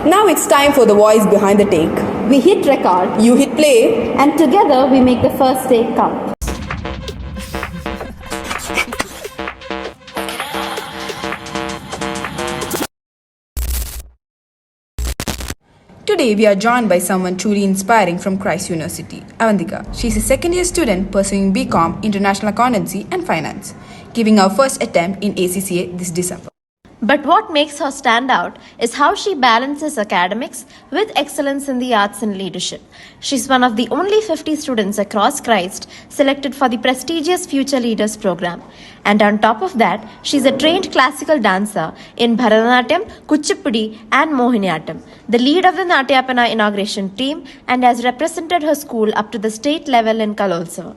Now it's time for the voice behind the take. We hit record, You hit play. and together we make the first take count. Today we are joined by someone truly inspiring from Christ University, Avantika. She is a second year student pursuing Bcom, International Accountancy and Finance, giving her first attempt in ACCA this December. But what makes her stand out is how she balances academics with excellence in the arts and leadership. She's one of the only 50 students across Christ selected for the prestigious Future Leaders program. And on top of that, she's a trained classical dancer in Bharatanatyam, Kuchipudi and Mohiniyattam, the lead of the Natyapana inauguration team, and has represented her school up to the state level in Kalolsava.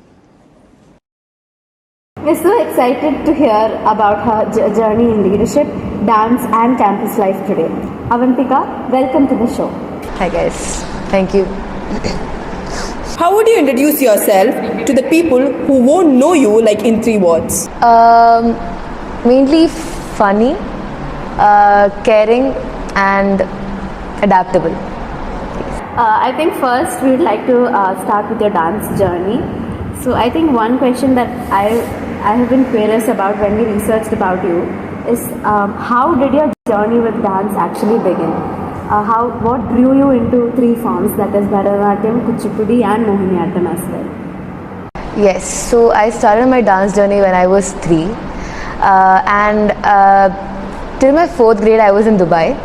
We're so excited to hear about her journey in leadership, dance, and campus life today. Avantika, welcome to the show. Hi guys, thank you. How would you introduce yourself to the people who won't know you like in 3 words? Mainly funny, caring and adaptable. I think first we would like to start with your dance journey. So I think one question that I have been curious about when we researched about you is how did your journey with dance actually begin? What drew you into 3 forms, that is Bharatanatyam, Kuchipudi and Mohiniyattam as well? Yes, so I started my dance journey when I was 3 and till my 4th grade I was in Dubai.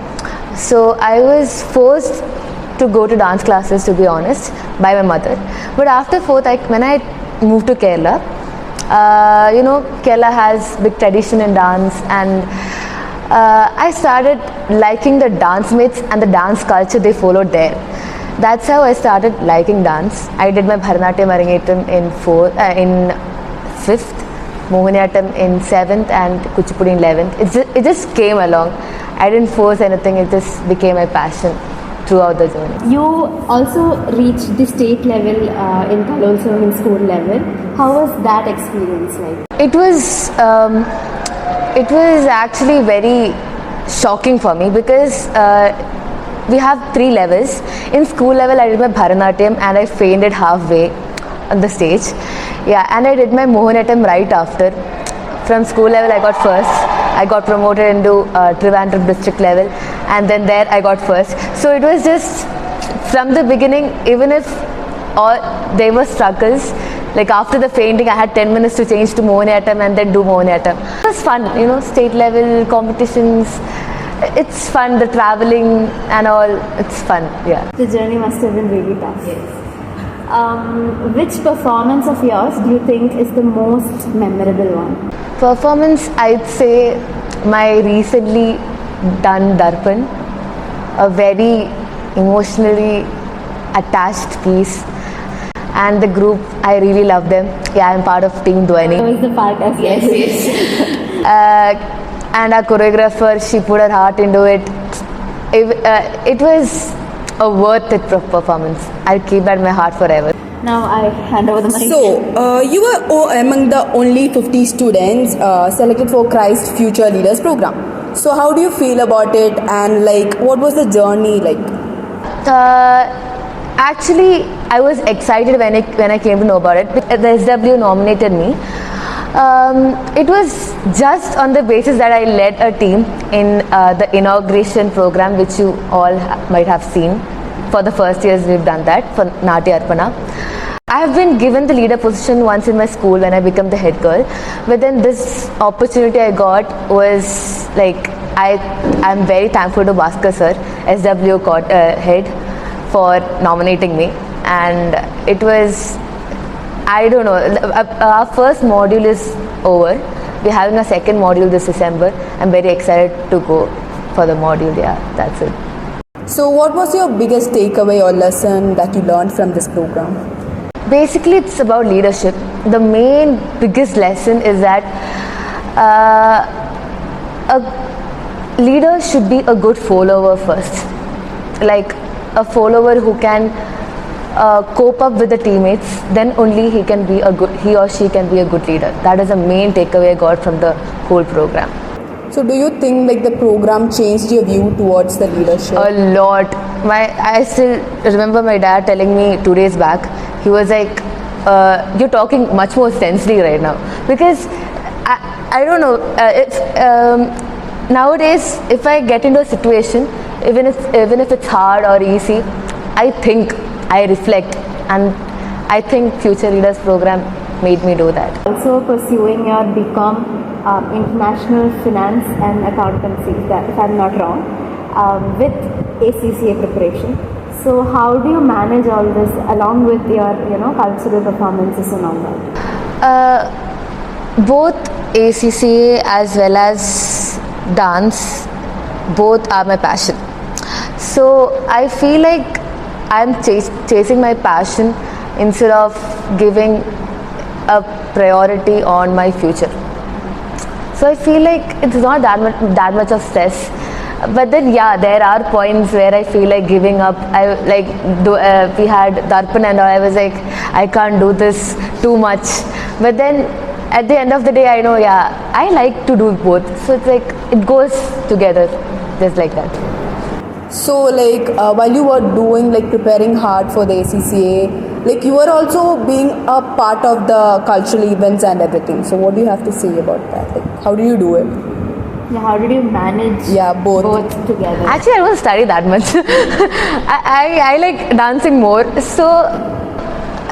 So I was forced to go to dance classes, to be honest, by my mother. But after 4th, when I moved to Kerala, Kerala has big tradition in dance, and I started liking the dance mates and the dance culture they followed there. That's how I started liking dance. I did my Bharatanatyam Arangetam in 5th, Mohiniyattam in 7th and Kuchipudi in 11th. It just came along. I didn't force anything, it just became my passion throughout the journey. You also reached the state level in Kalolsava in school level. How was that experience like? It was actually very shocking for me because we have 3 levels. In school level, I did my Bharatanatyam and I fainted halfway on the stage. Yeah, and I did my Mohiniyattam right after. From school level, I got first. I got promoted into Trivandrum district level, and then there I got first. So it was just from the beginning, even if there were struggles. Like after the fainting, I had 10 minutes to change to Mohiniyattam and then do Mohiniyattam. It was fun, state level competitions. It's fun, the traveling and all. It's fun, yeah. The journey must have been really tough. Yes. Which performance of yours do you think is the most memorable one? Performance, I'd say my recently done Darpan, a very emotionally attached piece. And the group, I really love them. Yeah, I'm part of Team Dwani. How is the part as well? Yes. And our choreographer, she put her heart into it. It was a worth it performance. I'll keep that in my heart forever. Now I hand over the mic. So, you were among the only 50 students selected for Christ Future Leaders program. So, how do you feel about it, and what was the journey like? Actually, I was excited when I came to know about it. The SW nominated me. It was just on the basis that I led a team in the inauguration program, which you all might have seen. For the first years, we've done that for Natyapana. I have been given the leader position once in my school when I became the head girl. But then this opportunity I got was I'm very thankful to Bhaskar sir, SW head, for nominating me. And it was, I don't know, our first module is over. We're having a second module this December. I'm very excited to go for the module. Yeah, that's it. So what was your biggest takeaway or lesson that you learned from this program? Basically, it's about leadership. The main biggest lesson is that a leader should be a good follower first. Like a follower who can cope up with the teammates, then only he or she can be a good leader. That is the main takeaway I got from the whole program. So do you think like the program changed your view towards the leadership? A lot. I still remember my dad telling me 2 days back. He was like, "You're talking much more sensely right now," because I don't know. Nowadays, if I get into a situation, even if it's hard or easy, I think, I reflect, and I think Future Leaders program made me do that. Also pursuing your Bcom International Finance and Accountancy, if I'm not wrong, with ACCA preparation. So how do you manage all this along with your cultural performances and all that? Both ACCA as well as dance, both are my passion. So I feel like I'm chasing my passion instead of giving a priority on my future. So I feel like it's not that much of stress. But then there are points where I feel like giving up. We had Darpan and I was like, I can't do this too much. But then at the end of the day, I know I like to do both. So it's like it goes together, just like that. So like while you were doing like preparing hard for the ACCA, like you were also being a part of the cultural events and everything. So what do you have to say about that? Like how do you do it? Yeah, how did you manage both together? Actually, I don't study that much. I like dancing more. So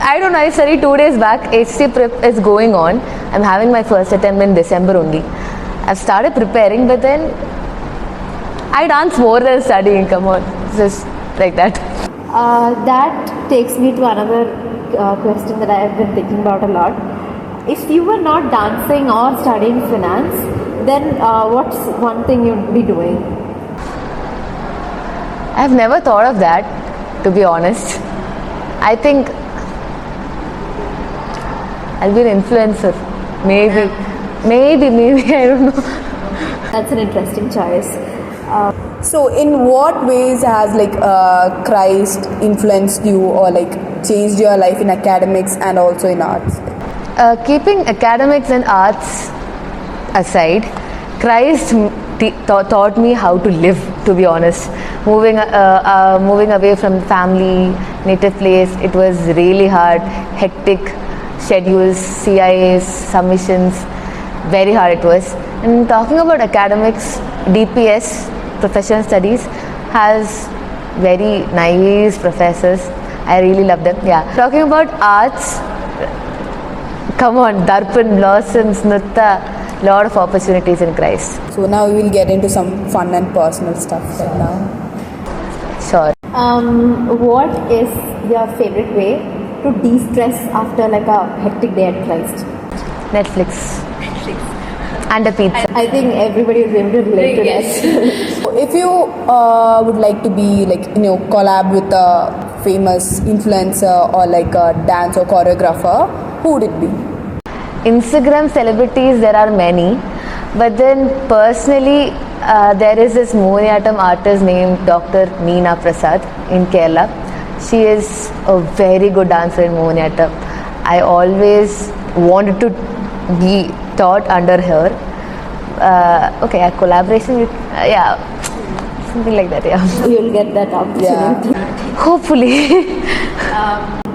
I don't know. I studied 2 days back. HC prep is going on. I'm having my first attempt in December only. I've started preparing, but then I dance more than studying. Come on, just like that. That takes me to another question that I have been thinking about a lot. If you were not dancing or studying finance, then what's one thing you'd be doing? I've never thought of that, to be honest. I think I'll be an influencer. Maybe, I don't know. That's an interesting choice. So in what ways has like Christ influenced you or like changed your life in academics and also in arts? Keeping academics and arts aside, Christ taught me how to live, to be honest. Moving away from family, native place, it was really hard, hectic schedules, CIAs, submissions, very hard it was. And talking about academics, DPS, Professional Studies, has very nice professors. I really love them. Talking about arts, come on, Darpan, Blossoms, Nutta, lot of opportunities in Christ. So now we will get into some fun and personal stuff right now. Sure. What is your favorite way to de-stress after like a hectic day at Christ? Netflix. And a pizza. I think everybody is able to relate to that. If you would like to be like collab with a famous influencer or like a dance or choreographer, who would it be? Instagram celebrities, there are many, but then personally there is this Mohiniyattam artist named Dr. Meena Prasad in Kerala. She is a very good dancer in Mohiniyattam. I always wanted to be taught under her. A collaboration with something like that. You'll get that opportunity. Hopefully.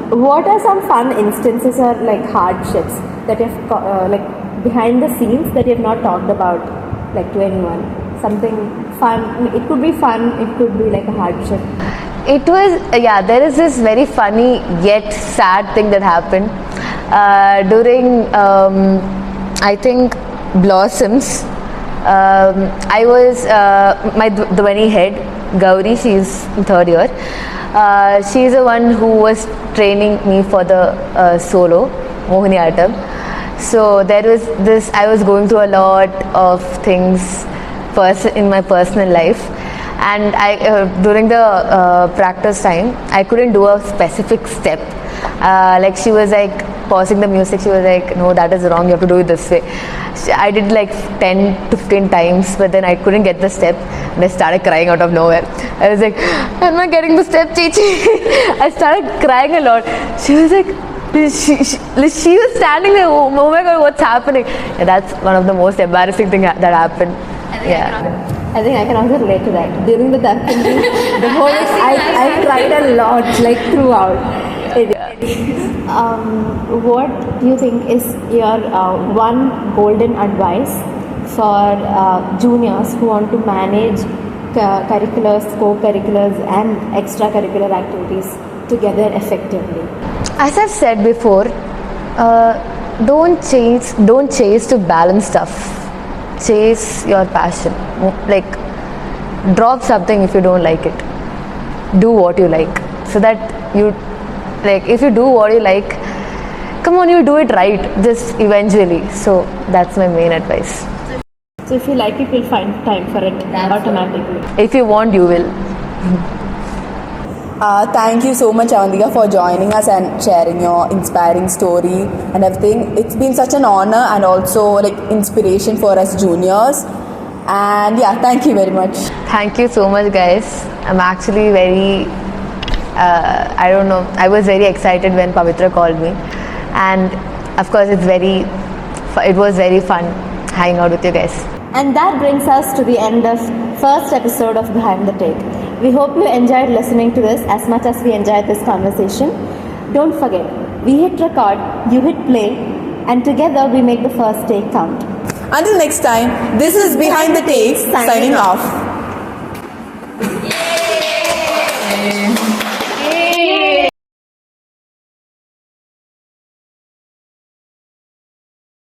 What are some fun instances or like hardships that you've like behind the scenes that you've not talked about like to anyone? Something fun. It could be fun. It could be like a hardship. It was there is this very funny yet sad thing that happened during I think Blossoms. I was my Dhwani head Gauri. She's in 3rd year. She's the one who was training me for the solo Mohiniyattam. So there was this. I was going through a lot of things in my personal life, and during the practice time, I couldn't do a specific step. Like she was like pausing the music. She was like, "No, that is wrong. You have to do it this way." I did like 10 to 15 times, but then I couldn't get the step, and I started crying out of nowhere. I was like, "I'm not getting the step, Chichi." I started crying a lot. She was like, she was standing there. Oh my God, what's happening? And that's one of the most embarrassing things that happened. I think I can also relate to that. During the documentary, the whole I cried a lot, like throughout. What do you think is your one golden advice for juniors who want to manage curriculars, co-curriculars, and extracurricular activities together effectively? As I've said before, don't chase to balance stuff. Chase your passion. Like, drop something if you don't like it. Do what you like, so that you, like, if you do what you like, come on, you do it right, just eventually. So that's my main advice. So if you like it, you'll find time for it automatically. If you want, you will. Thank you so much, Avantika, for joining us and sharing your inspiring story and everything. It's been such an honor and also like inspiration for us juniors. And yeah, thank you very much. Thank you so much, guys. I'm actually very, I don't know, I was very excited when Pavitra called me. And of course, it was very fun hanging out with you guys. And that brings us to the end of first episode of Behind the Take. We hope you enjoyed listening to this as much as we enjoyed this conversation. Don't forget, we hit record, you hit play, and together we make the first take count. Until next time, this is Behind the Takes signing off.